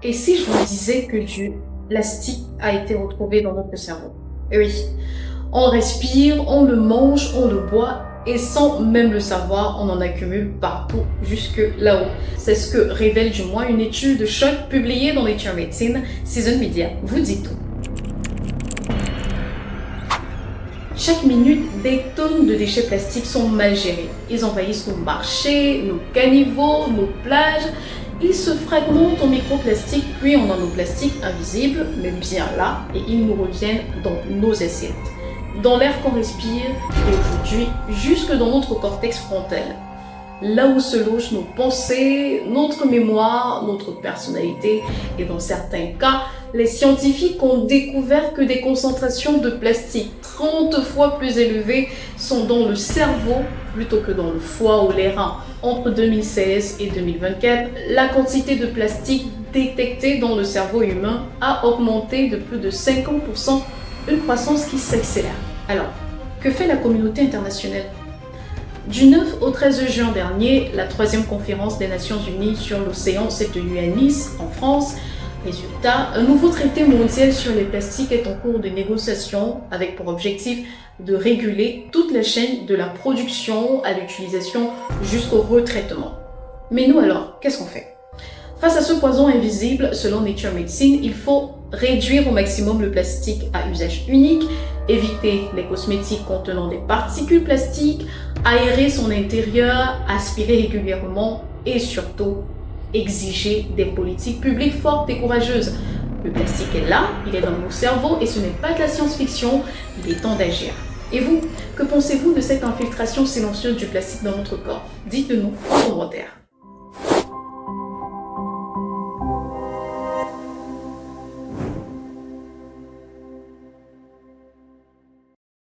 Et si je vous disais que du plastique a été retrouvé dans notre cerveau? Eh oui, on respire, on le mange, on le boit, et sans même le savoir, on en accumule partout, jusque là-haut. C'est ce que révèle du moins une étude de choc publiée dans Nature Medicine. Season Media vous dit tout. Chaque minute, des tonnes de déchets plastiques sont mal gérés. Ils envahissent nos marchés, nos caniveaux, nos plages. Ils se fragmentent en microplastiques, puis en nanoplastiques invisibles, mais bien là, et ils nous reviennent dans nos assiettes, dans l'air qu'on respire et aujourd'hui jusque dans notre cortex frontal, là où se logent nos pensées, notre mémoire, notre personnalité. Et dans certains cas, les scientifiques ont découvert que des concentrations de plastique 30 fois plus élevées sont dans le cerveau plutôt que dans le foie ou les reins. Entre 2016 et 2024, la quantité de plastique détectée dans le cerveau humain a augmenté de plus de 50%, une croissance qui s'accélère. Alors, que fait la communauté internationale? Du 9 au 13 juin dernier, la 3e conférence des Nations Unies sur l'océan s'est tenue à Nice, en France. Résultat, un nouveau traité mondial sur les plastiques est en cours de négociation avec pour objectif de réguler toute la chaîne de la production à l'utilisation jusqu'au retraitement. Mais nous alors, qu'est-ce qu'on fait? Face à ce poison invisible, selon Nature Medicine, il faut réduire au maximum le plastique à usage unique, éviter les cosmétiques contenant des particules plastiques, aérer son intérieur, aspirer régulièrement et surtout exiger des politiques publiques fortes et courageuses. Le plastique est là, il est dans nos cerveaux et ce n'est pas de la science-fiction, il est temps d'agir. Et vous, que pensez-vous de cette infiltration silencieuse du plastique dans notre corps? Dites-le nous en commentaire.